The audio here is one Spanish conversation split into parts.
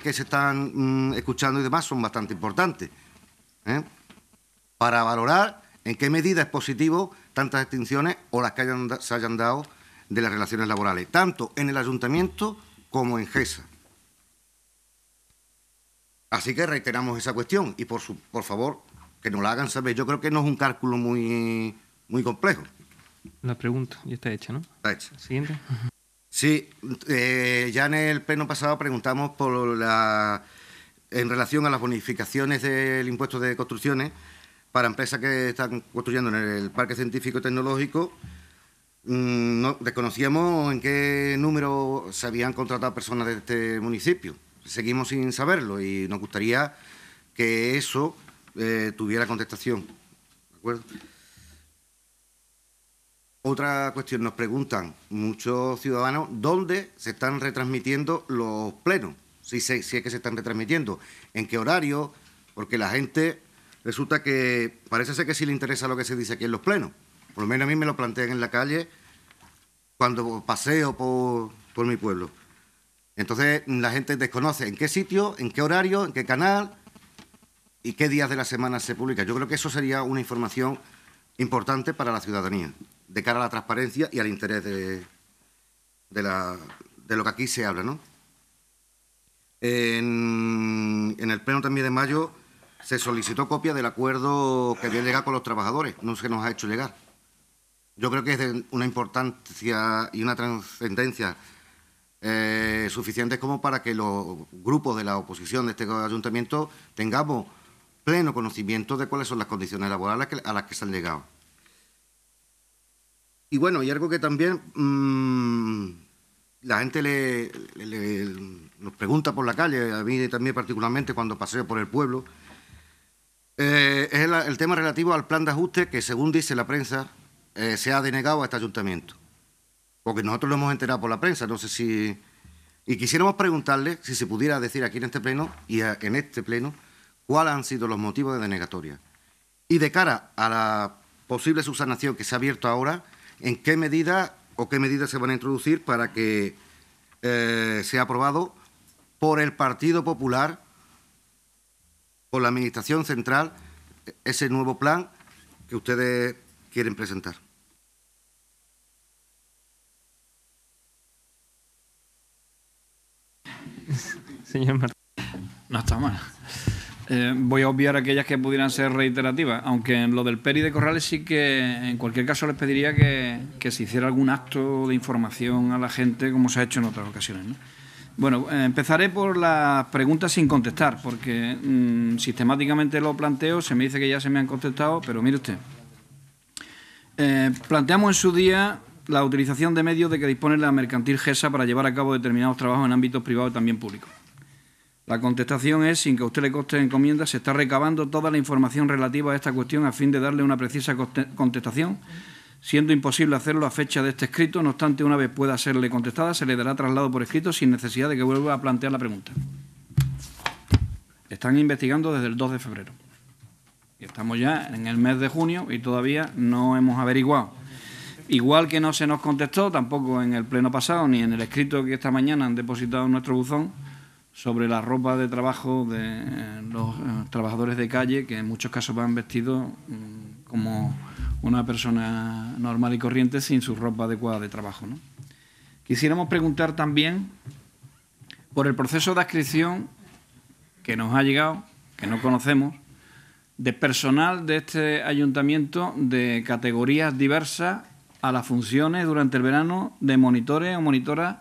que se están escuchando y demás son bastante importantes, para valorar en qué medida es positivo tantas extinciones o las que se hayan dado de las relaciones laborales, tanto en el ayuntamiento como en GESA. Así que reiteramos esa cuestión y, por favor, que nos la hagan saber. Yo creo que no es un cálculo muy complejo. La pregunta ya está hecha, ¿no? Está hecha. Siguiente. Sí, ya en el pleno pasado preguntamos en relación a las bonificaciones del impuesto de construcciones para empresas que están construyendo en el Parque Científico y Tecnológico. Desconocíamos en qué número se habían contratado personas de este municipio. Seguimos sin saberlo y nos gustaría que eso tuviera contestación. ¿De acuerdo? Otra cuestión, nos preguntan muchos ciudadanos dónde se están retransmitiendo los plenos, si es que se están retransmitiendo, en qué horario, porque la gente resulta que parece ser que sí le interesa lo que se dice aquí en los plenos. Por lo menos a mí me lo plantean en la calle cuando paseo por mi pueblo. Entonces la gente desconoce en qué sitio, en qué horario, en qué canal y qué días de la semana se publica. Yo creo que eso sería una información importante para la ciudadanía, de cara a la transparencia y al interés de lo que aquí se habla, ¿no? En el pleno también de mayo se solicitó copia del acuerdo que había llegado con los trabajadores, no se nos ha hecho llegar. Yo creo que es de una importancia y una trascendencia suficientes como para que los grupos de la oposición de este ayuntamiento tengamos pleno conocimiento de cuáles son las condiciones laborales a las que se han llegado. Y bueno, y algo que también la gente nos pregunta por la calle, a mí también particularmente cuando paseo por el pueblo, es el tema relativo al plan de ajuste que, según dice la prensa, se ha denegado a este ayuntamiento. Porque nosotros lo hemos enterado por la prensa, no sé si... Y quisiéramos preguntarle si se pudiera decir aquí en este pleno cuáles han sido los motivos de denegatoria. Y de cara a la posible subsanación que se ha abierto ahora, en qué medida o qué medidas se van a introducir para que sea aprobado por el Partido Popular, por la Administración Central, ese nuevo plan que ustedes quieren presentar. Señor Martín. No está mal. Voy a obviar aquellas que pudieran ser reiterativas, aunque en lo del PERI de Corrales sí que en cualquier caso les pediría que se hiciera algún acto de información a la gente como se ha hecho en otras ocasiones, ¿no? Bueno, empezaré por las preguntas sin contestar, porque sistemáticamente lo planteo, se me dice que ya se me han contestado, pero mire usted. Planteamos en su día la utilización de medios de que dispone la mercantil GESA para llevar a cabo determinados trabajos en ámbitos privados y también públicos. La contestación es, sin que a usted le conste en encomienda, se está recabando toda la información relativa a esta cuestión a fin de darle una precisa contestación, siendo imposible hacerlo a fecha de este escrito. No obstante, una vez pueda serle contestada, se le dará traslado por escrito sin necesidad de que vuelva a plantear la pregunta. Están investigando desde el 2 de febrero. Y estamos ya en el mes de junio y todavía no hemos averiguado. Igual que no se nos contestó, tampoco en el pleno pasado, ni en el escrito que esta mañana han depositado en nuestro buzón, sobre la ropa de trabajo de los trabajadores de calle, que en muchos casos van vestidos como una persona normal y corriente sin su ropa adecuada de trabajo, ¿no? Quisiéramos preguntar también por el proceso de adscripción que nos ha llegado, que no conocemos, de personal de este ayuntamiento de categorías diversas a las funciones durante el verano de monitores o monitoras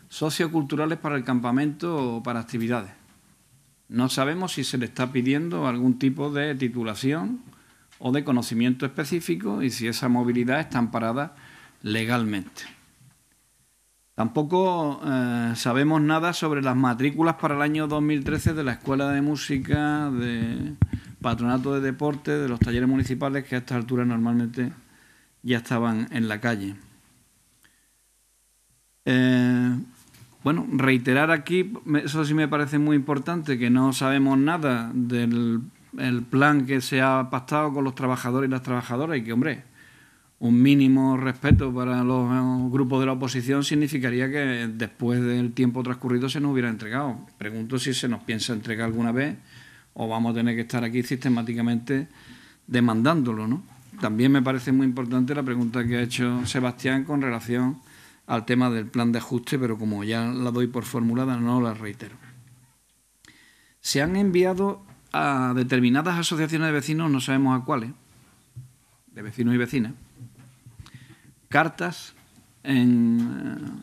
socioculturales para el campamento o para actividades. No sabemos si se le está pidiendo algún tipo de titulación o de conocimiento específico y si esa movilidad está amparada legalmente. Tampoco sabemos nada sobre las matrículas para el año 2013 de la Escuela de Música, de Patronato de Deporte, de los talleres municipales, que a estas alturas normalmente ya estaban en la calle. Bueno, reiterar aquí, eso sí me parece muy importante, que no sabemos nada del plan que se ha pactado con los trabajadores y las trabajadoras y que, hombre, un mínimo respeto para los grupos de la oposición significaría que después del tiempo transcurrido se nos hubiera entregado. Pregunto si se nos piensa entregar alguna vez o vamos a tener que estar aquí sistemáticamente demandándolo, ¿no? También me parece muy importante la pregunta que ha hecho Sebastián con relación al tema del plan de ajuste, pero como ya la doy por formulada, no la reitero. Se han enviado a determinadas asociaciones de vecinos, no sabemos a cuáles, de vecinos y vecinas, cartas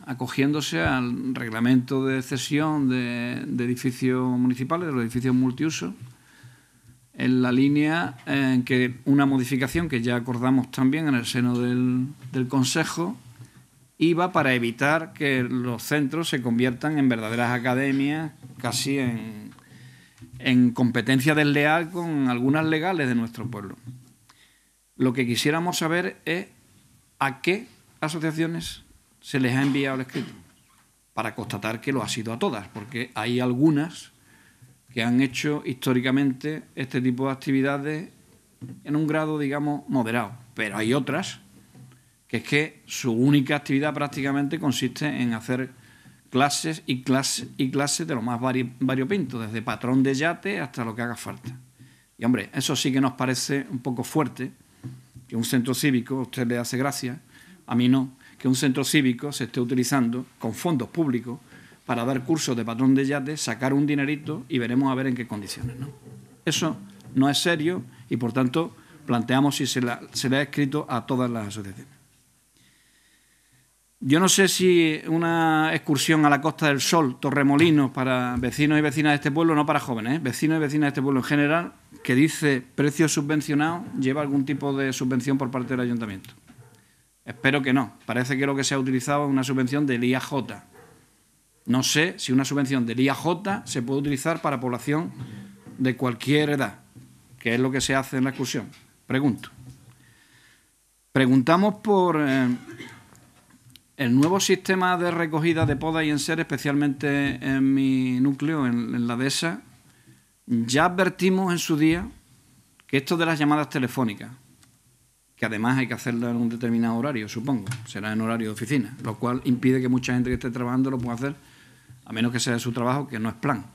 acogiéndose al reglamento de cesión de edificios municipales, de los edificios multiuso, en la línea en que una modificación que ya acordamos también en el seno del Consejo iba para evitar que los centros se conviertan en verdaderas academias, casi en competencia desleal con algunas legales de nuestro pueblo. Lo que quisiéramos saber es a qué asociaciones se les ha enviado el escrito, para constatar que lo ha sido a todas, porque hay algunas que han hecho históricamente este tipo de actividades en un grado, digamos, moderado, pero hay otras que es que su única actividad prácticamente consiste en hacer clases y clases de lo más variopinto, desde patrón de yate hasta lo que haga falta. Y, hombre, eso sí que nos parece un poco fuerte, que un centro cívico, a usted le hace gracia, a mí no, que un centro cívico se esté utilizando con fondos públicos para dar cursos de patrón de yate, sacar un dinerito y veremos a ver en qué condiciones, ¿no? Eso no es serio y, por tanto, planteamos si se le ha escrito a todas las asociaciones. Yo no sé si una excursión a la Costa del Sol, Torremolinos, para vecinos y vecinas de este pueblo, no para jóvenes, vecinos y vecinas de este pueblo en general, que dice precios subvencionados, lleva algún tipo de subvención por parte del ayuntamiento. Espero que no. Parece que lo que se ha utilizado es una subvención del IAJ. No sé si una subvención del IAJ se puede utilizar para población de cualquier edad, que es lo que se hace en la excursión. Pregunto. Preguntamos por el nuevo sistema de recogida de podas y enseres, especialmente en mi núcleo, en la dehesa. Ya advertimos en su día que esto de las llamadas telefónicas, que además hay que hacerlo en un determinado horario, supongo, será en horario de oficina, lo cual impide que mucha gente que esté trabajando lo pueda hacer, a menos que sea de su trabajo, que no es plan.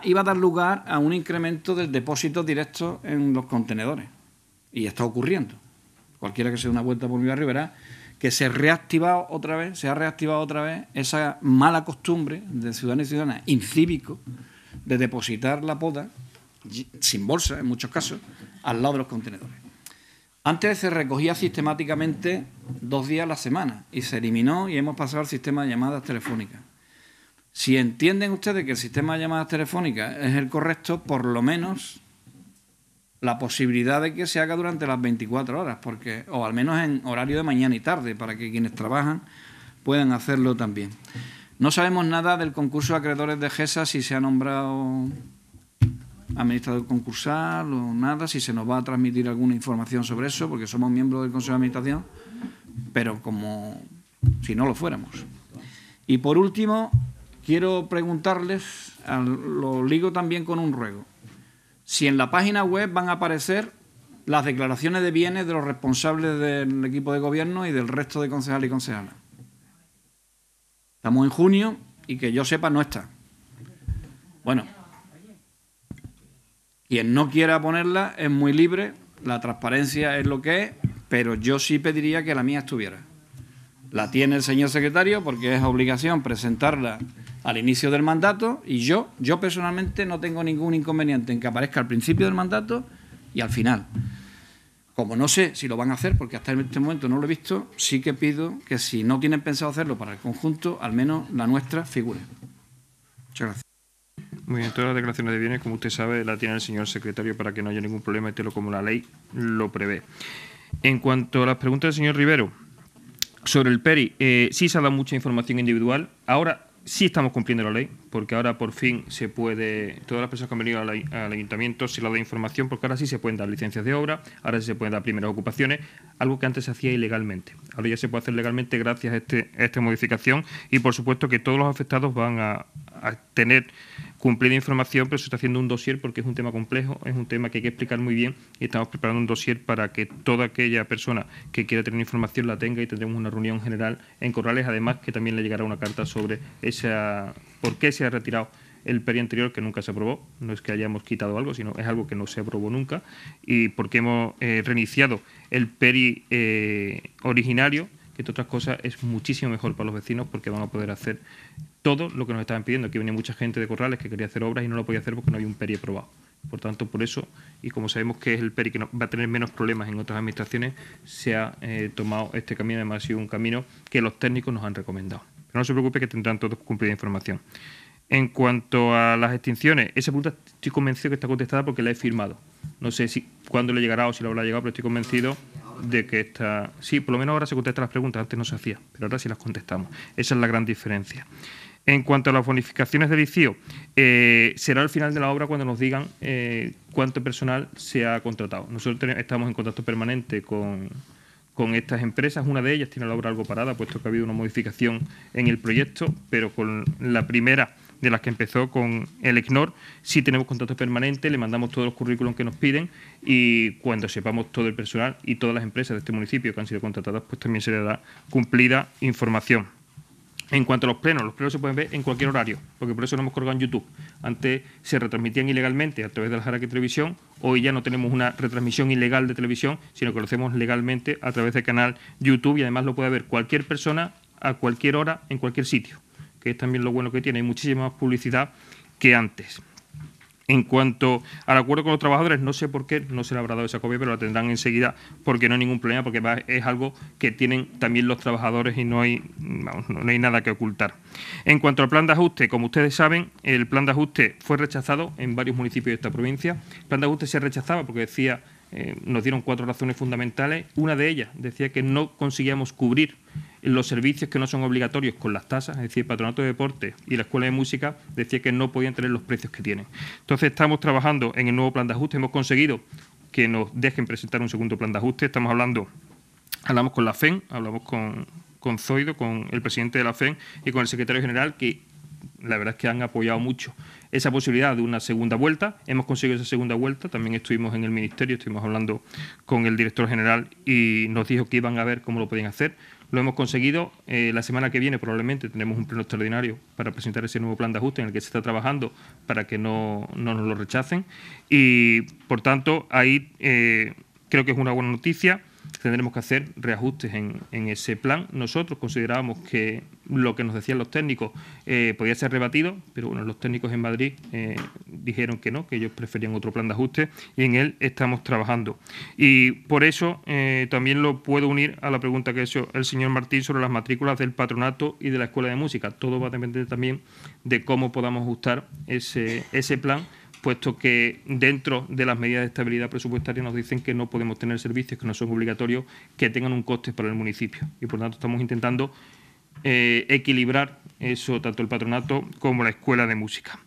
Iba a dar lugar a un incremento del depósito directo en los contenedores. Y está ocurriendo. Cualquiera que se dé una vuelta por mi barrio verá que se ha reactivado otra vez esa mala costumbre de ciudadanos y ciudadanas incívicos de depositar la poda, sin bolsa en muchos casos, al lado de los contenedores. Antes se recogía sistemáticamente 2 días a la semana y se eliminó y hemos pasado al sistema de llamadas telefónicas. Si entienden ustedes que el sistema de llamadas telefónicas es el correcto, por lo menos la posibilidad de que se haga durante las 24 horas, o al menos en horario de mañana y tarde, para que quienes trabajan puedan hacerlo también. No sabemos nada del concurso de acreedores de GESA, si se ha nombrado administrador concursal o nada, si se nos va a transmitir alguna información sobre eso, porque somos miembros del Consejo de Administración, pero como si no lo fuéramos. Y por último, quiero preguntarles, lo ligo también con un ruego, si en la página web van a aparecer las declaraciones de bienes de los responsables del equipo de gobierno y del resto de concejales y concejalas. Estamos en junio y que yo sepa no está. Bueno, quien no quiera ponerla es muy libre, la transparencia es lo que es, pero yo sí pediría que la mía estuviera. La tiene el señor secretario porque es obligación presentarla al inicio del mandato y yo personalmente no tengo ningún inconveniente en que aparezca al principio del mandato y al final. Como no sé si lo van a hacer, porque hasta este momento no lo he visto, sí que pido que si no tienen pensado hacerlo para el conjunto, al menos la nuestra figure. Muchas gracias. Muy bien, todas las declaraciones de bienes, como usted sabe, la tiene el señor secretario para que no haya ningún problema, y como la ley lo prevé. En cuanto a las preguntas del señor Rivero, sobre el PERI, sí se ha dado mucha información individual. Ahora sí estamos cumpliendo la ley, porque ahora por fin se puede, todas las personas que han venido al ayuntamiento se les da información, porque ahora sí se pueden dar licencias de obra, ahora sí se pueden dar primeras ocupaciones, algo que antes se hacía ilegalmente. Ahora ya se puede hacer legalmente gracias a esta modificación, y por supuesto que todos los afectados van a tener cumplida información, pero se está haciendo un dossier porque es un tema complejo, es un tema que hay que explicar muy bien, y estamos preparando un dossier para que toda aquella persona que quiera tener información la tenga, y tendremos una reunión general en Corrales, además que también le llegará una carta sobre por qué se ha retirado el PERI anterior, que nunca se aprobó. No es que hayamos quitado algo, sino es algo que no se aprobó nunca, y porque hemos reiniciado el PERI originario, que entre otras cosas es muchísimo mejor para los vecinos, porque van a poder hacer todo lo que nos estaban pidiendo. Aquí venía mucha gente de Corrales que quería hacer obras y no lo podía hacer porque no había un PERI aprobado. Por tanto, por eso, y como sabemos que es el PERI que va a tener menos problemas en otras administraciones, se ha tomado este camino. Además, ha sido un camino que los técnicos nos han recomendado. Pero no se preocupe, que tendrán todos cumplida información. En cuanto a las extinciones, esa pregunta estoy convencido que está contestada porque la he firmado. No sé cuándo le llegará o si le habrá llegado, pero estoy convencido de que está... Sí, por lo menos ahora se contestan las preguntas, antes no se hacía, pero ahora sí las contestamos. Esa es la gran diferencia. En cuanto a las bonificaciones del ICIO, será al final de la obra cuando nos digan cuánto personal se ha contratado. Nosotros estamos en contacto permanente con estas empresas. Una de ellas tiene la obra algo parada, puesto que ha habido una modificación en el proyecto, pero con la primera de las que empezó, con el ECNOR, sí tenemos contacto permanente, le mandamos todos los currículums que nos piden, y cuando sepamos todo el personal y todas las empresas de este municipio que han sido contratadas, pues también se les da cumplida información. En cuanto a los plenos se pueden ver en cualquier horario, porque por eso lo hemos colgado en YouTube. Antes se retransmitían ilegalmente a través de la Jaraqui Televisión, hoy ya no tenemos una retransmisión ilegal de televisión, sino que lo hacemos legalmente a través del canal YouTube, y además lo puede ver cualquier persona a cualquier hora en cualquier sitio, que es también lo bueno que tiene. Hay muchísima más publicidad que antes. En cuanto al acuerdo con los trabajadores, no sé por qué no se le habrá dado esa copia, pero la tendrán enseguida, porque no hay ningún problema, porque es algo que tienen también los trabajadores y no hay nada que ocultar. En cuanto al plan de ajuste, como ustedes saben, el plan de ajuste fue rechazado en varios municipios de esta provincia. El plan de ajuste se rechazaba porque decía, nos dieron 4 razones fundamentales. Una de ellas decía que no conseguíamos cubrir los servicios que no son obligatorios con las tasas, es decir, el Patronato de Deportes y la Escuela de Música decía que no podían tener los precios que tienen. Entonces estamos trabajando en el nuevo plan de ajuste, hemos conseguido que nos dejen presentar un segundo plan de ajuste. Hablamos con la FEN, hablamos con Zoido, con el presidente de la FEN y con el secretario general, que la verdad es que han apoyado mucho esa posibilidad de una segunda vuelta. Hemos conseguido esa segunda vuelta, también estuvimos en el Ministerio, estuvimos hablando con el director general y nos dijo que iban a ver cómo lo podían hacer. Lo hemos conseguido. La semana que viene probablemente tendremos un pleno extraordinario para presentar ese nuevo plan de ajuste en el que se está trabajando para que no nos lo rechacen, y por tanto ahí creo que es una buena noticia. Tendremos que hacer reajustes en ese plan. Nosotros considerábamos que lo que nos decían los técnicos podía ser rebatido, pero bueno, los técnicos en Madrid dijeron que no, que ellos preferían otro plan de ajuste, y en él estamos trabajando. Y por eso también lo puedo unir a la pregunta que ha hecho el señor Martín sobre las matrículas del patronato y de la Escuela de Música. Todo va a depender también de cómo podamos ajustar ese plan, puesto que dentro de las medidas de estabilidad presupuestaria nos dicen que no podemos tener servicios que no son obligatorios que tengan un coste para el municipio, y por tanto estamos intentando equilibrar eso, tanto el patronato como la Escuela de Música.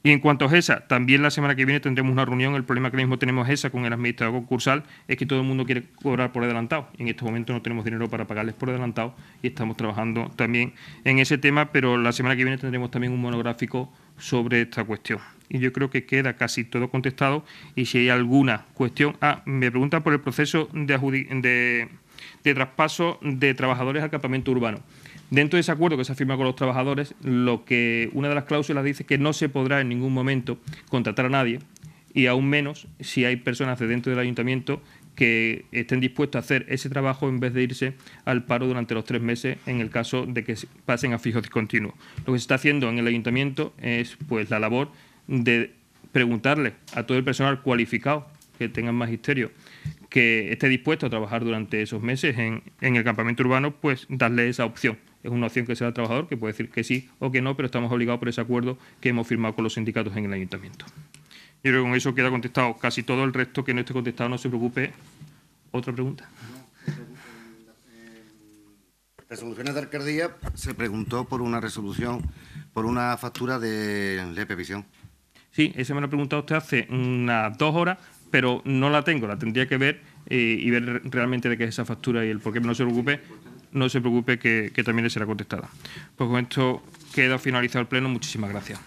Y en cuanto a GESA, también la semana que viene tendremos una reunión. El problema que ahora mismo tenemos GESA con el administrador concursal es que todo el mundo quiere cobrar por adelantado. En estos momentos no tenemos dinero para pagarles por adelantado y estamos trabajando también en ese tema, pero la semana que viene tendremos también un monográfico sobre esta cuestión. Y yo creo que queda casi todo contestado, y si hay alguna cuestión... me preguntan por el proceso de traspaso de trabajadores al campamento urbano. Dentro de ese acuerdo que se ha firmado con los trabajadores, una de las cláusulas dice que no se podrá en ningún momento contratar a nadie, y aún menos si hay personas de dentro del ayuntamiento que estén dispuestos a hacer ese trabajo en vez de irse al paro durante los 3 meses en el caso de que pasen a fijo discontinuo. Lo que se está haciendo en el ayuntamiento es pues la labor de preguntarle a todo el personal cualificado que tenga magisterio que esté dispuesto a trabajar durante esos meses en el campamento urbano, pues darle esa opción. Es una opción que se da al trabajador, que puede decir que sí o que no, pero estamos obligados por ese acuerdo que hemos firmado con los sindicatos en el ayuntamiento. Yo creo que con eso queda contestado casi todo. El resto que no esté contestado, no se preocupe. ¿Otra pregunta? Resoluciones de alcaldía, se preguntó por una resolución por una factura de Lepevisión. Sí, eso me lo ha preguntado usted hace unas 2 horas, pero no la tengo, la tendría que ver y ver realmente de qué es esa factura y el por qué. No se preocupe que también le será contestada. Pues con esto queda finalizado el pleno. Muchísimas gracias.